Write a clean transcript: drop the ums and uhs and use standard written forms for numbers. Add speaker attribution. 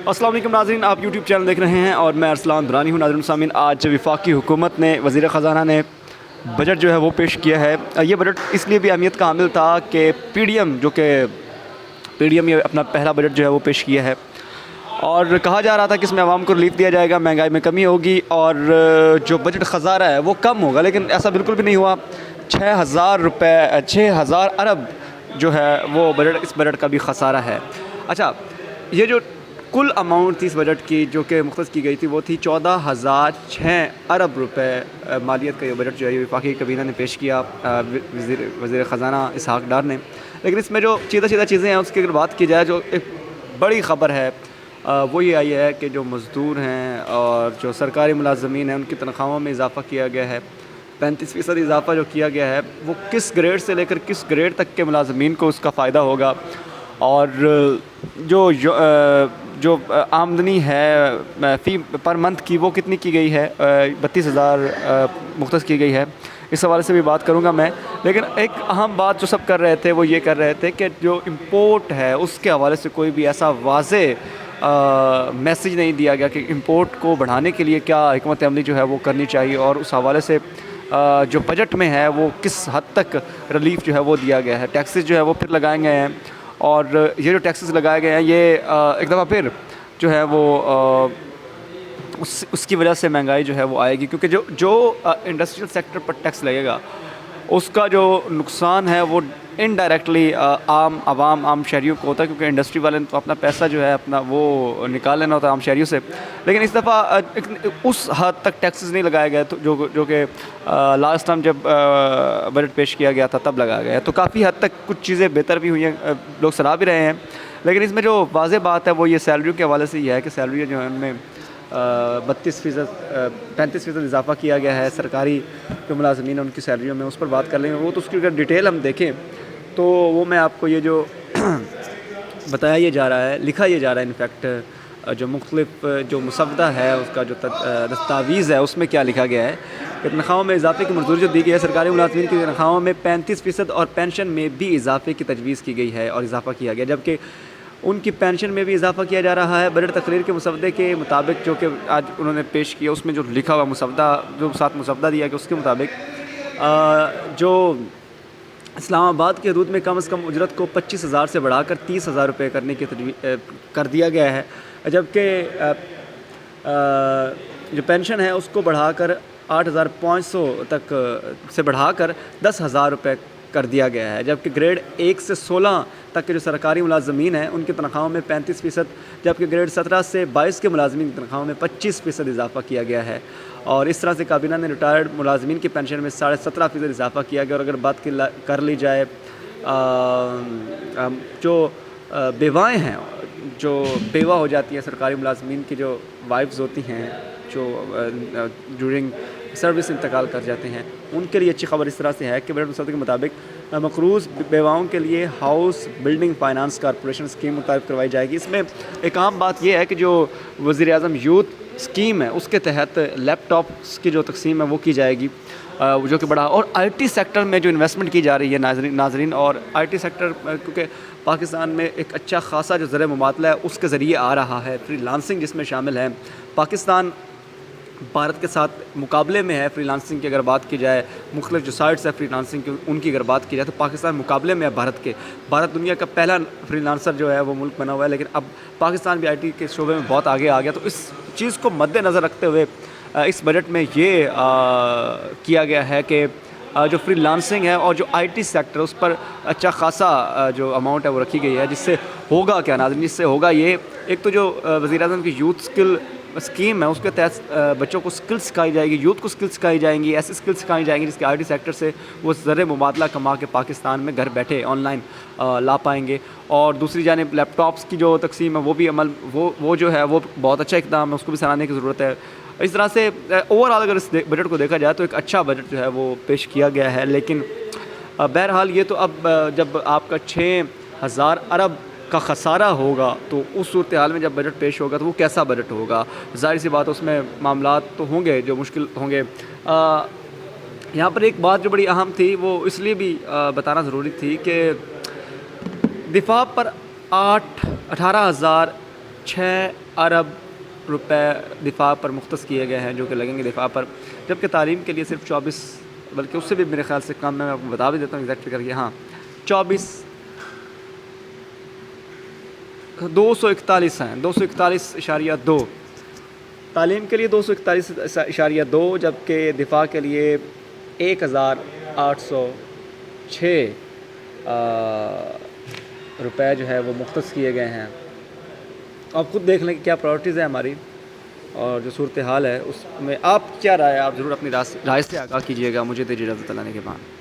Speaker 1: السلام علیکم ناظرین، آپ یوٹیوب چینل دیکھ رہے ہیں اور میں ارسلان درانی ہوں۔ ناظرین سامعین، آج وفاقی حکومت نے، وزیر خزانہ نے بجٹ جو ہے وہ پیش کیا ہے۔ یہ بجٹ اس لیے بھی اہمیت کا حامل تھا کہ پی ڈی ایم یہ اپنا پہلا بجٹ جو ہے وہ پیش کیا ہے، اور کہا جا رہا تھا کہ اس میں عوام کو ریلیف دیا جائے گا، مہنگائی میں کمی ہوگی اور جو بجٹ خسارہ ہے وہ کم ہوگا، لیکن ایسا بالکل بھی نہیں ہوا۔ 6,000 ارب جو ہے وہ اس بجٹ کا بھی خسارہ ہے۔ اچھا، یہ جو کل اماؤنٹ تھی اس بجٹ کی جو کہ مختص کی گئی تھی وہ تھی 14,006 ارب روپے۔ مالیت کا یہ بجٹ جو ہے یہ وفاقی کابینہ نے پیش کیا، وزیر خزانہ اسحاق ڈار نے۔ لیکن اس میں جو سیدھا چیزیں ہیں اس کی اگر بات کی جائے، جو ایک بڑی خبر ہے وہ یہ آئی ہے کہ جو مزدور ہیں اور جو سرکاری ملازمین ہیں ان کی تنخواہوں میں اضافہ کیا گیا ہے۔ 35% اضافہ جو کیا گیا ہے وہ کس گریڈ سے لے کر کس گریڈ تک کے ملازمین کو اس کا فائدہ ہوگا، اور جو آمدنی ہے فی پر منتھ کی وہ کتنی کی گئی ہے، 32,000 مختص کی گئی ہے۔ اس حوالے سے بھی بات کروں گا میں، لیکن ایک اہم بات جو سب کر رہے تھے وہ یہ کر رہے تھے کہ جو امپورٹ ہے اس کے حوالے سے کوئی بھی ایسا واضح میسیج نہیں دیا گیا کہ امپورٹ کو بڑھانے کے لیے کیا حکمت عملی جو ہے وہ کرنی چاہیے، اور اس حوالے سے جو بجٹ میں ہے وہ کس حد تک ریلیف جو ہے وہ دیا گیا ہے۔ ٹیکسز جو ہے وہ پھر لگائے گئے ہیں، اور یہ جو ٹیکسز لگائے گئے ہیں یہ ایک دفعہ پھر جو ہے وہ اس کی وجہ سے مہنگائی جو ہے وہ آئے گی، کیونکہ جو انڈسٹریل سیکٹر پر ٹیکس لگے گا اس کا جو نقصان ہے وہ انڈائریکٹلی عام شہریوں کو ہوتا ہے، کیونکہ انڈسٹری والے نے تو اپنا پیسہ جو ہے اپنا وہ نکال لینا ہوتا ہے عام شہریوں سے۔ لیکن اس دفعہ اس حد تک ٹیکسز نہیں لگائے گئے جو کہ لاسٹ ٹائم جب بجٹ پیش کیا گیا تھا تب لگایا گیا ہے، تو کافی حد تک کچھ چیزیں بہتر بھی ہوئی ہیں، لوگ سراہ بھی رہے ہیں۔ لیکن اس میں جو واضح بات ہے وہ یہ سیلریوں کے حوالے سے یہ ہے کہ سیلری جو ہے ان میں 35% اضافہ کیا گیا ہے۔ سرکاری جو ملازمین ہیں ان کی سیلریوں میں، اس پر بات کر لیں گے وہ تو اس کی اگر ڈیٹیل ہم دیکھیں تو وہ میں آپ کو یہ جو بتایا یہ جا رہا ہے، لکھا یہ جا رہا ہے انفیکٹ، جو مختلف جو مسودہ ہے اس کا جو دستاویز ہے اس میں کیا لکھا گیا ہے کہ تنخواہوں میں اضافے کی منظوری جو دی گئی ہے، سرکاری ملازمین کی تنخواہوں میں 35% اور پینشن میں بھی اضافے کی تجویز کی گئی ہے اور اضافہ کیا گیا، جبکہ ان کی پینشن میں بھی اضافہ کیا جا رہا ہے۔ بجٹ تقریر کے مسودے کے مطابق جو کہ آج انہوں نے پیش کیا، اس میں جو لکھا ہوا مسودہ جو ساتھ مسودہ دیا کہ اس کے مطابق جو اسلام آباد کے حدود میں کم از کم اجرت کو 25,000 سے بڑھا کر 30,000 روپے کرنے کی کر دیا گیا ہے، جبکہ جو پینشن ہے اس کو بڑھا کر 8,500 تک سے بڑھا کر 10,000 روپے کر دیا گیا ہے، جبکہ گریڈ 1 سے 16 تک کے جو سرکاری ملازمین ہیں ان کی تنخواہوں میں 35%، جبکہ گریڈ 17 سے 22 کے ملازمین کی تنخواہوں میں 25% اضافہ کیا گیا ہے۔ اور اس طرح سے کابینہ نے ریٹائرڈ ملازمین کی پینشن میں 17.5% اضافہ کیا گیا۔ اور اگر بات کر لی جائے جو بیوائیں ہیں، جو بیوہ ہو جاتی ہیں سرکاری ملازمین کی جو وائفز ہوتی ہیں جو ڈیورنگ سروس انتقال کر جاتے ہیں، ان کے لیے اچھی خبر اس طرح سے ہے کہ بجٹ مسودے کے مطابق مقروض بیواؤں کے لیے house building finance corporation scheme متعارف کروائی جائے گی۔ اس میں ایک عام بات یہ ہے کہ جو وزیر اعظم یوتھ اسکیم ہے اس کے تحت لیپ ٹاپس کی جو تقسیم ہے وہ کی جائے گی، جو کہ بڑا، اور آئی ٹی سیکٹر میں جو انویسٹمنٹ کی جا رہی ہے ناظرین، اور آئی ٹی سیکٹر کیونکہ پاکستان میں ایک اچھا خاصا جو زر مماثلہ ہے اس کے ذریعے آ رہا ہے، فری لانسنگ جس میں شامل ہے۔ پاکستان بھارت کے ساتھ مقابلے میں ہے فری لانسنگ کی اگر بات کی جائے، مختلف جو سائٹس ہے فری لانسنگ کی ان کی اگر بات کی جائے تو پاکستان مقابلے میں ہے بھارت کے۔ بھارت دنیا کا پہلا فری لانسر جو ہے وہ ملک بنا ہوا ہے، لیکن اب پاکستان بھی آئی ٹی کے شعبے میں بہت آگے آ گیا، تو اس چیز کو مد نظر رکھتے ہوئے اس بجٹ میں یہ کیا گیا ہے کہ جو فری لانسنگ ہے اور جو آئی ٹی سیکٹر اس پر اچھا خاصا جو اماؤنٹ ہے وہ رکھی گئی ہے، جس سے ہوگا کیا ناظرین، جس سے ہوگا یہ، ایک تو جو وزیر اعظم کی یوتھ اسکل اسکیم ہے اس کے تحت بچوں کو اسکل سکھائی جائے گی، یوتھ کو اسکل سکھائی جائیں گی، ایسی اسکل سکھائی جائیں گی جس کے آئی ٹی سیکٹر سے وہ زر مبادلہ کما کے پاکستان میں گھر بیٹھے آن لائن لا پائیں گے۔ اور دوسری جانب لیپ ٹاپس کی جو تقسیم ہے وہ بھی وہ جو ہے وہ بہت اچھا اقدام ہے، اس کو بھی سراہنے کی ضرورت ہے۔ اس طرح سے اوور آل اگر اس بجٹ کو دیکھا جائے تو ایک اچھا بجٹ جو ہے وہ پیش کیا گیا ہے، لیکن بہرحال یہ تو اب جب آپ کا 6,000 ارب کا خسارہ ہوگا تو اس صورتحال میں جب بجٹ پیش ہوگا تو وہ کیسا بجٹ ہوگا، ظاہر سی بات اس میں معاملات تو ہوں گے جو مشکل ہوں گے۔ یہاں پر ایک بات جو بڑی اہم تھی وہ اس لیے بھی بتانا ضروری تھی کہ دفاع پر 18,000 6 ارب روپے دفاع پر مختص کیے گئے ہیں جو کہ لگیں گے دفاع پر، جبکہ تعلیم کے لیے صرف 24 بلکہ اس سے بھی میرے خیال سے کم، میں آپ کو بتا بھی دیتا ہوں ایگزیکٹ فگر کہ ہاں 241 ہیں، 241.2 تعلیم کے لیے 241.2، جبکہ دفاع کے لیے 1806 روپے جو ہے وہ مختص کیے گئے ہیں۔ آپ خود دیکھ لیں کہ کیا پرائورٹیز ہے ہماری اور جو صورتحال ہے اس میں آپ کیا رائے ہے، آپ ضرور اپنی رائے سے آگاہ کیجیے گا۔ مجھے دیجیے اجازت اللہ نے کے بعد۔